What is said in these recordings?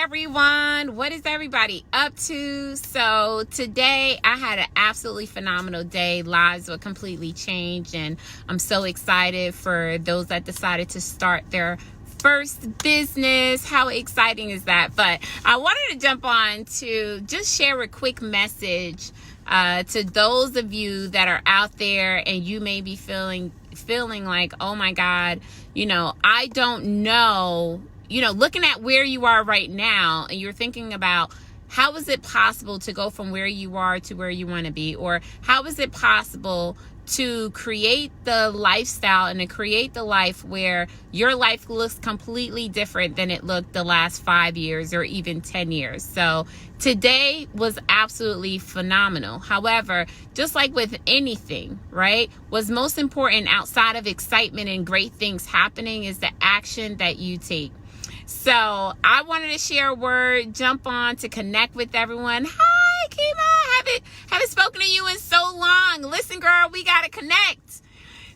everyone. What is everybody up to? So today I had an absolutely phenomenal day. Lives were completely changed, and I'm so excited for those that decided to start their first business. How exciting is that? But I wanted to jump on to just share a quick message to those of you that are out there and you may be feeling like, oh my God, I don't know, looking at where you are right now and you're thinking about how is it possible to go from where you are to where you want to be, or how is it possible to create the lifestyle and to create the life where your life looks completely different than it looked the last 5 years or even 10 years. So today was absolutely phenomenal. However, just like with anything, right, what's most important outside of excitement and great things happening is the action that you take. So I wanted to share a word, jump on to connect with everyone. Hi, Kima. Haven't spoken to you in so long. Listen, girl, we got to connect.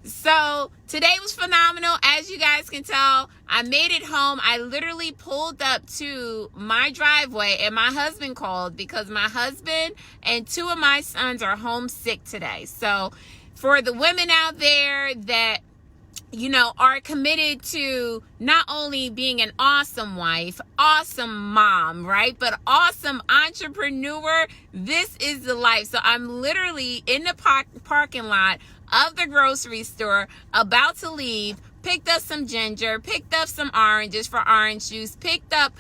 So today was phenomenal. As you guys can tell, I made it home. I literally pulled up to my driveway and my husband called because my husband and two of my sons are homesick today. So for the women out there that are committed to not only being an awesome wife, awesome mom, right? But awesome entrepreneur. This is the life. So I'm literally in the parking lot of the grocery store, about to leave, picked up some ginger, picked up some oranges for orange juice, picked up,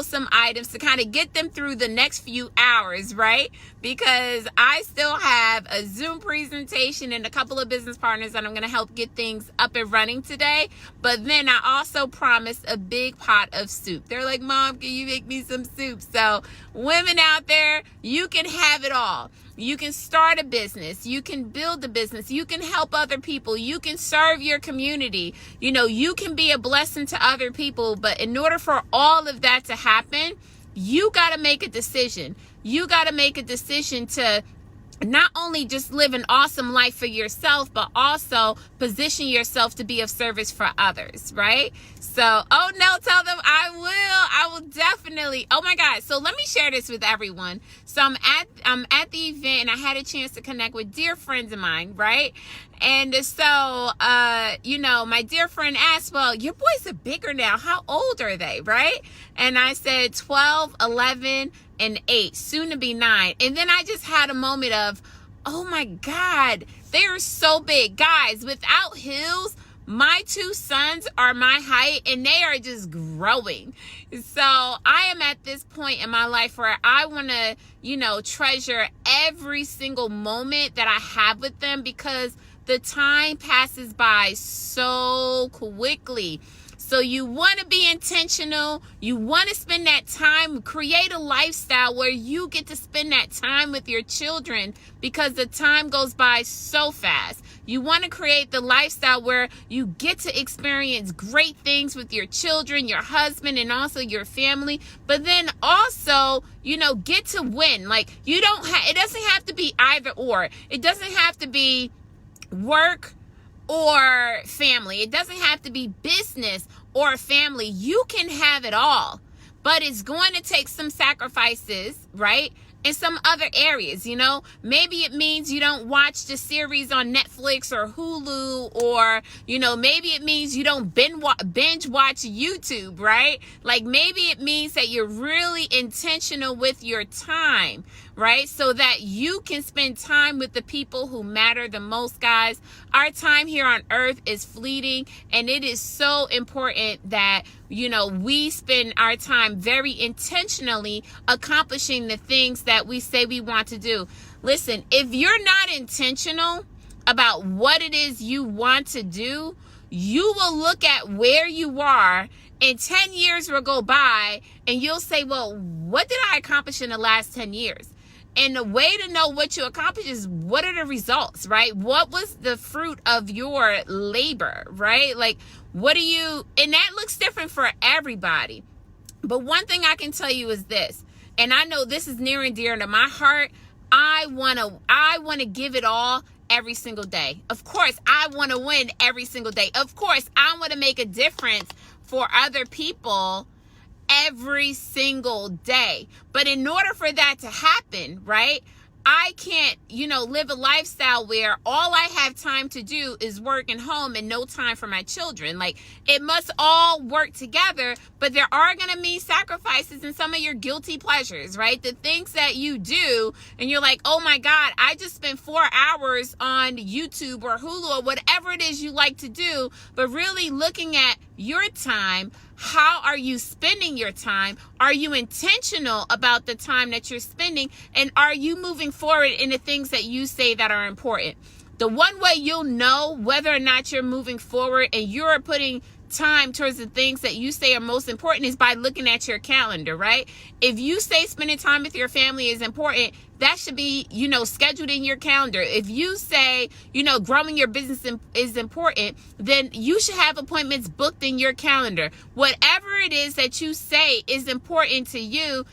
some items to kind of get them through the next few hours, right? Because I still have a Zoom presentation and a couple of business partners that I'm going to help get things up and running today. But then I also promised a big pot of soup. They're like, Mom, can you make me some soup? So women out there, you can have it all. You can start a business. You can build a business. You can help other people. You can serve your community. You can be a blessing to other people. But in order for all of that to happen, you got to make a decision. You got to make a decision to not only just live an awesome life for yourself, but also position yourself to be of service for others, right? So, tell them I will definitely. Oh my God. So let me share this with everyone. So I'm at the event and I had a chance to connect with dear friends of mine, right? And so, my dear friend asked, well, your boys are bigger now. How old are they, right? And I said 12, 11, and 8, soon to be 9. And then I just had a moment of, oh my God, they're so big. Guys, without heels, my two sons are my height and they are just growing. So I am at this point in my life where I want to, treasure every single moment that I have with them because the time passes by so quickly. So you want to be intentional. You want to spend that time, create a lifestyle where you get to spend that time with your children because the time goes by so fast. You want to create the lifestyle where you get to experience great things with your children, your husband, and also your family. But then also, get to win. Like it doesn't have to be either or. It doesn't have to be work or family. It doesn't have to be business or family. You can have it all, but it's going to take some sacrifices, right? In some other areas, maybe it means you don't watch the series on Netflix or Hulu, or, maybe it means you don't binge watch YouTube, right? Like maybe it means that you're really intentional with your time, right? So that you can spend time with the people who matter the most, guys. Our time here on earth is fleeting, and it is so important that we spend our time very intentionally accomplishing the things that we say we want to do. Listen, if you're not intentional about what it is you want to do, you will look at where you are and 10 years will go by and you'll say, well, what did I accomplish in the last 10 years? And the way to know what you accomplished is what are the results, right? What was the fruit of your labor, right? Like, and that looks different for everybody. But one thing I can tell you is this, and I know this is near and dear to my heart. I want to give it all every single day. Of course, I want to win every single day. Of course, I want to make a difference for other people every single day. But in order for that to happen, right, I can't, live a lifestyle where all I have time to do is work and home and no time for my children. Like, it must all work together, but there are going to be sacrifices in some of your guilty pleasures, right? The things that you do and you're like, oh my God, I just spent 4 hours on YouTube or Hulu or whatever it is you like to do, but really looking at your time. How are you spending your time? Are you intentional about the time that you're spending? And are you moving forward in the things that you say that are important? The one way you'll know whether or not you're moving forward and you're putting time towards the things that you say are most important is by looking at your calendar, right? If you say spending time with your family is important, that should be, scheduled in your calendar. If you say, growing your business is important, then you should have appointments booked in your calendar. Whatever it is that you say is important to you,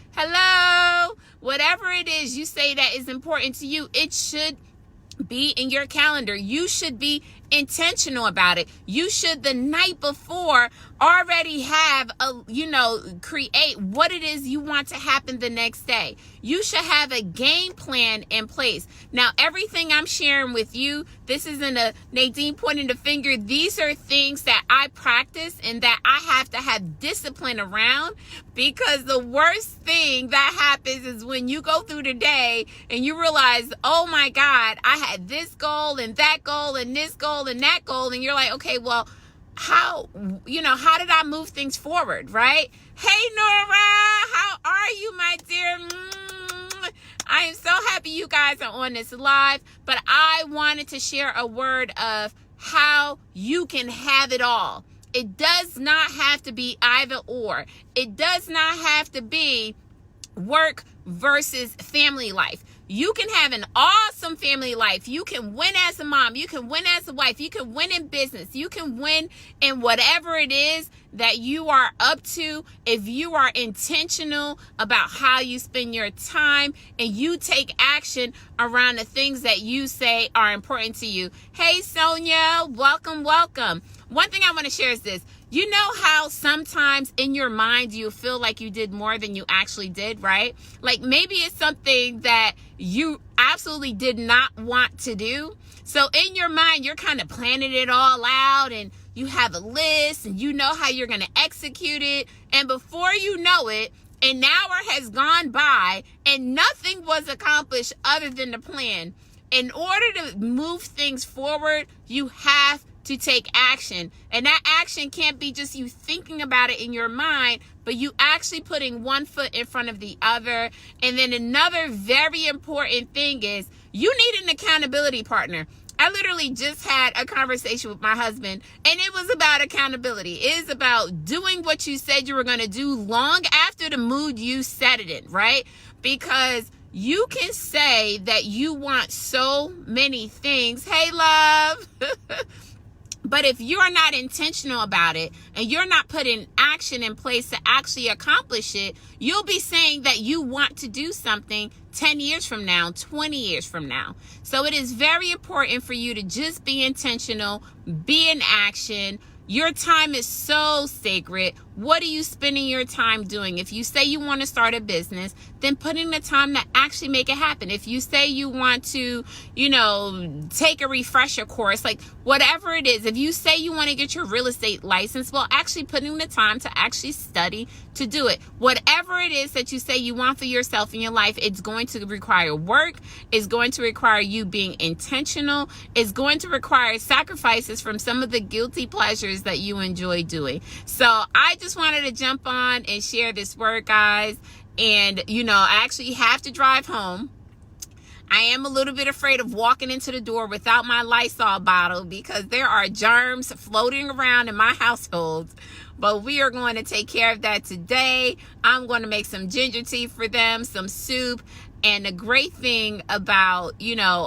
whatever it is you say that is important to you, it should be in your calendar. You should be intentional about it. You should the night before already have create what it is you want to happen the next day. You should have a game plan in place. Now, everything I'm sharing with you, this isn't a Nadine pointing the finger. These are things that I practice and that I have to have discipline around, because the worst thing that happens is when you go through the day and you realize, oh my God, I had this goal and that goal and this goal and that goal, and you're like, okay, well, how did I move things forward, right? Hey, Nora, how are you, my dear? I am so happy you guys are on this live, but I wanted to share a word of how you can have it all. It does not have to be either or. It does not have to be work versus family life. You can have an awesome family life. You can win as a mom. You can win as a wife. You can win in business. You can win in whatever it is that you are up to if you are intentional about how you spend your time and you take action around the things that you say are important to you. Hey, Sonia, welcome. One thing I want to share is this. You know how sometimes in your mind you feel like you did more than you actually did, right? Like maybe it's something that you absolutely did not want to do. So in your mind, you're kind of planning it all out and you have a list and you know how you're going to execute it. And before you know it, an hour has gone by and nothing was accomplished other than the plan. In order to move things forward, you have to take action. And that action can't be just you thinking about it in your mind, but you actually putting one foot in front of the other. And then another very important thing is you need an accountability partner. I literally just had a conversation with my husband, and it was about accountability. It is about doing what you said you were going to do long after the mood you set it in, right? Because you can say that you want so many things. Hey, love. But if you're not intentional about it and you're not putting action in place to actually accomplish it, you'll be saying that you want to do something 10 years from now, 20 years from now. So it is very important for you to just be intentional, be in action. Your time is so sacred. What are you spending your time doing? If you say you want to start a business, then put in the time to actually make it happen. If you say you want to, take a refresher course, like whatever it is, if you say you want to get your real estate license, well, actually put in the time to actually study to do it. Whatever it is that you say you want for yourself in your life, it's going to require work. It's going to require you being intentional. It's going to require sacrifices from some of the guilty pleasures that you enjoy doing. So I just wanted to jump on and share this word, guys. And, I actually have to drive home. I am a little bit afraid of walking into the door without my Lysol bottle because there are germs floating around in my household. But we are going to take care of that today. I'm going to make some ginger tea for them, some soup. And the great thing about,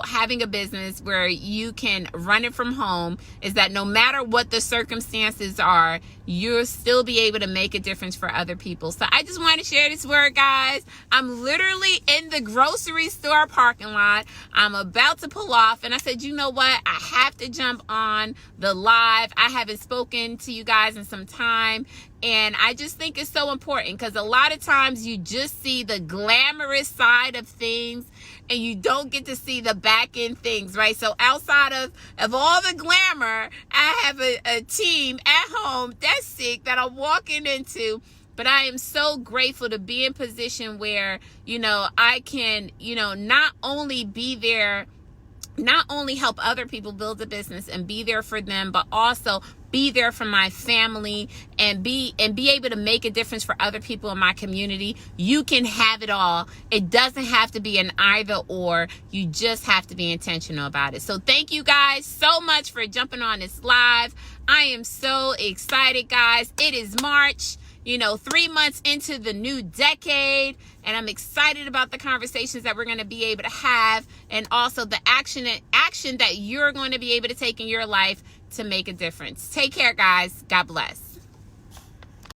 having a business where you can run it from home is that no matter what the circumstances are, you'll still be able to make a difference for other people. So I just want to share this word, guys. I'm literally in the grocery store parking lot. I'm about to pull off, and I said, you know what? I have to jump on the live. I haven't spoken to you guys in some time, and I just think it's so important because a lot of times you just see the glamorous side of things and you don't get to see the back end things, right? So outside of all the glamour, I have a team at home that's sick that I'm walking into. But I am so grateful to be in position where, I can, not only be there, not only help other people build a business and be there for them, but also be there for my family and be able to make a difference for other people in my community. You can have it all. It doesn't have to be an either or. You just have to be intentional about it. So thank you guys so much for jumping on this live. I am so excited, guys. It is March, 3 months into the new decade, and I'm excited about the conversations that we're going to be able to have, and also the action that you're going to be able to take in your life to make a difference. Take care, guys. God bless.